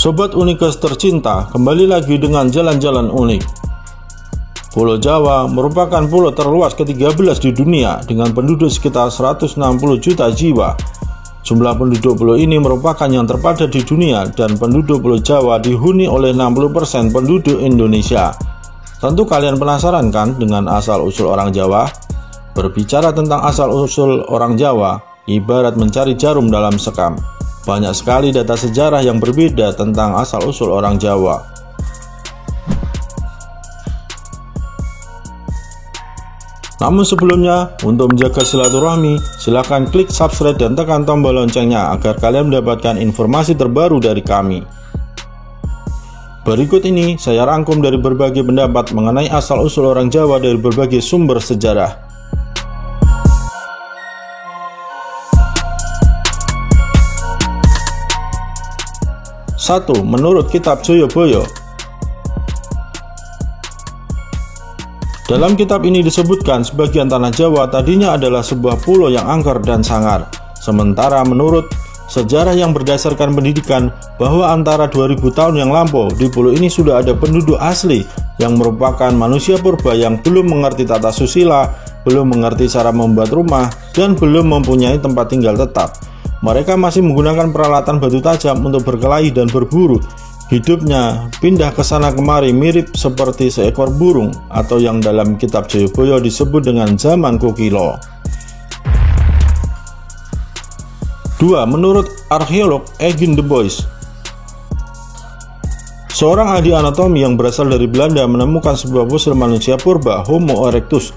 Sobat Unikers tercinta, kembali lagi dengan jalan-jalan unik. Pulau Jawa merupakan pulau terluas ke-13 di dunia dengan penduduk sekitar 160 juta jiwa. Jumlah penduduk pulau ini merupakan yang terpadat di dunia dan penduduk Pulau Jawa dihuni oleh 60% penduduk Indonesia. Tentu kalian penasaran kan dengan asal-usul orang Jawa? Berbicara tentang asal-usul orang Jawa, ibarat mencari jarum dalam sekam. Banyak sekali data sejarah yang berbeda tentang asal-usul orang Jawa. Namun sebelumnya, untuk menjaga silaturahmi, silakan klik subscribe dan tekan tombol loncengnya agar kalian mendapatkan informasi terbaru dari kami. Berikut ini saya rangkum dari berbagai pendapat mengenai asal-usul orang Jawa dari berbagai sumber sejarah. 1. Menurut Kitab Joyoboyo. Dalam kitab ini disebutkan sebagian tanah Jawa tadinya adalah sebuah pulau yang angker dan sangar. Sementara menurut sejarah yang berdasarkan pendidikan bahwa antara 2000 tahun yang lampau di pulau ini sudah ada penduduk asli yang merupakan manusia purba yang belum mengerti tata susila, belum mengerti cara membuat rumah, dan belum mempunyai tempat tinggal tetap. Mereka masih menggunakan peralatan batu tajam untuk berkelahi dan berburu. Hidupnya pindah ke sana kemari mirip seperti seekor burung atau yang dalam kitab Joyoboyo disebut dengan zaman Kukilo. 2. Menurut arkeolog Egin de Bois. Seorang ahli anatomi yang berasal dari Belanda menemukan sebuah fosil manusia purba Homo erectus.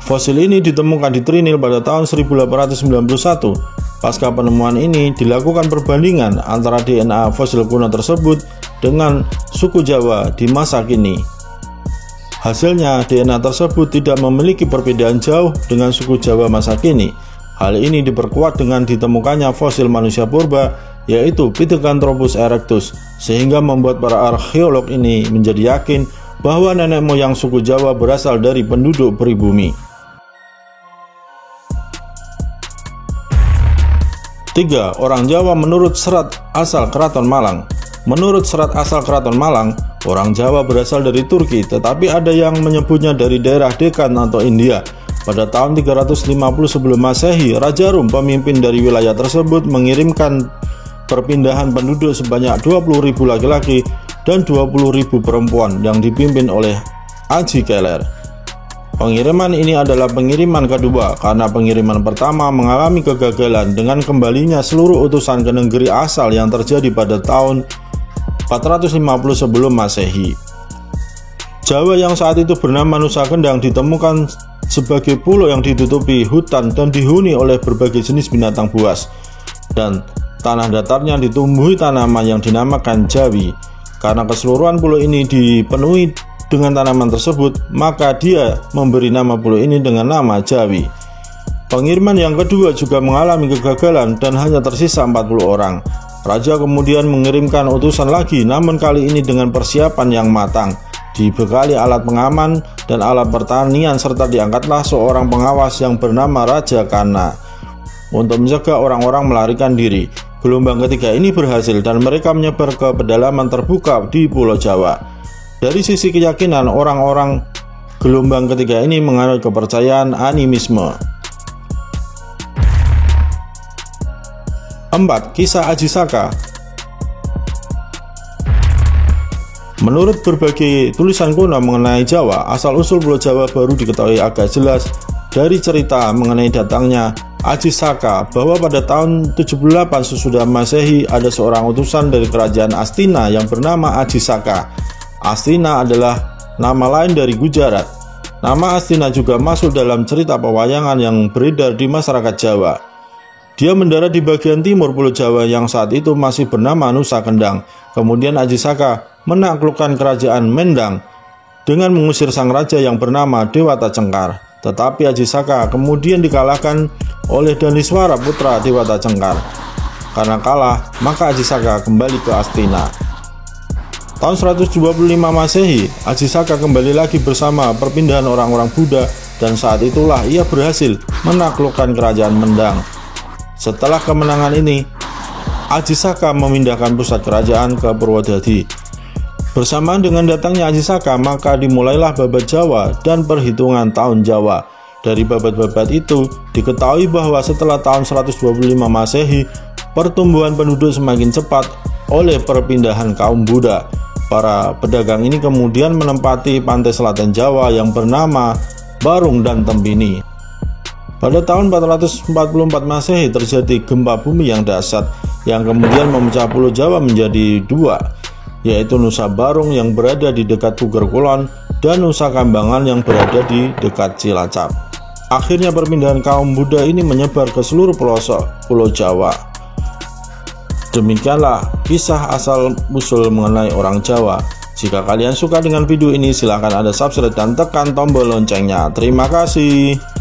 Fosil ini ditemukan di Trinil pada tahun 1891. Pasca penemuan ini dilakukan perbandingan antara DNA fosil kuno tersebut dengan suku Jawa di masa kini. Hasilnya DNA tersebut tidak memiliki perbedaan jauh dengan suku Jawa masa kini. Hal ini diperkuat dengan ditemukannya fosil manusia purba yaitu Pithecanthropus erectus, sehingga membuat para arkeolog ini menjadi yakin bahwa nenek moyang suku Jawa berasal dari penduduk pribumi. 3. Orang Jawa menurut Serat Asal Keraton Malang. Menurut Serat Asal Keraton Malang, orang Jawa berasal dari Turki, tetapi ada yang menyebutnya dari daerah Dekan atau India. Pada tahun 350 sebelum Masehi, Raja Rum, pemimpin dari wilayah tersebut, mengirimkan perpindahan penduduk sebanyak 20.000 laki-laki dan 20.000 perempuan yang dipimpin oleh Aji Keler. Pengiriman ini adalah pengiriman kedua karena pengiriman pertama mengalami kegagalan dengan kembalinya seluruh utusan ke negeri asal yang terjadi pada tahun 450 sebelum Masehi. Jawa yang saat itu bernama Nusa Kendang ditemukan sebagai pulau yang ditutupi hutan dan dihuni oleh berbagai jenis binatang buas, dan tanah datarnya ditumbuhi tanaman yang dinamakan Jawi. Karena keseluruhan pulau ini dipenuhi dengan tanaman tersebut, maka dia memberi nama pulau ini dengan nama Jawi. Pengiriman yang kedua juga mengalami kegagalan dan hanya tersisa 40 orang. Raja kemudian mengirimkan utusan lagi, namun kali ini dengan persiapan yang matang, dibekali alat pengaman dan alat pertanian, serta diangkatlah seorang pengawas yang bernama Raja Kana untuk mencegah orang-orang melarikan diri. Gelombang ketiga ini berhasil dan mereka menyebar ke pedalaman terbuka di Pulau Jawa. Dari sisi keyakinan, orang-orang gelombang ketiga ini menganut kepercayaan animisme. 4. Kisah Aji Saka. Menurut berbagai tulisan kuno mengenai Jawa, asal-usul Pulau Jawa baru diketahui agak jelas dari cerita mengenai datangnya Aji Saka, bahwa pada tahun 78 sesudah Masehi ada seorang utusan dari kerajaan Astina yang bernama Aji Saka. Astina adalah nama lain dari Gujarat. Nama Astina juga masuk dalam cerita pewayangan yang beredar di masyarakat Jawa. Dia mendarat di bagian timur Pulau Jawa yang saat itu masih bernama Nusa Kendang. Kemudian Aji Saka menaklukkan kerajaan Mendang dengan mengusir sang raja yang bernama Dewata Cengkar. Tetapi Aji Saka kemudian dikalahkan oleh Daniswara putra Dewata Cengkar. Karena kalah, maka Aji Saka kembali ke Astina. Tahun 125 Masehi, Aji Saka kembali lagi bersama perpindahan orang-orang Buddha, dan saat itulah ia berhasil menaklukkan kerajaan Mendang. Setelah kemenangan ini, Aji Saka memindahkan pusat kerajaan ke Purwodadi. Bersamaan dengan datangnya Aji Saka, maka dimulailah Babat Jawa dan perhitungan tahun Jawa. Dari babat-babat itu, diketahui bahwa setelah tahun 125 Masehi, pertumbuhan penduduk semakin cepat oleh perpindahan kaum Buddha. Para pedagang ini kemudian menempati pantai selatan Jawa yang bernama Barung dan Tempini. Pada tahun 444 Masehi terjadi gempa bumi yang dahsyat yang kemudian memecah Pulau Jawa menjadi dua, yaitu Nusa Barung yang berada di dekat Puger Kulon dan Nusa Kambangan yang berada di dekat Cilacap. Akhirnya perpindahan kaum Buddha ini menyebar ke seluruh pelosok Pulau Jawa. Demikianlah kisah asal-usul mengenai orang Jawa. Jika kalian suka dengan video ini, silahkan Anda subscribe dan tekan tombol loncengnya. Terima kasih.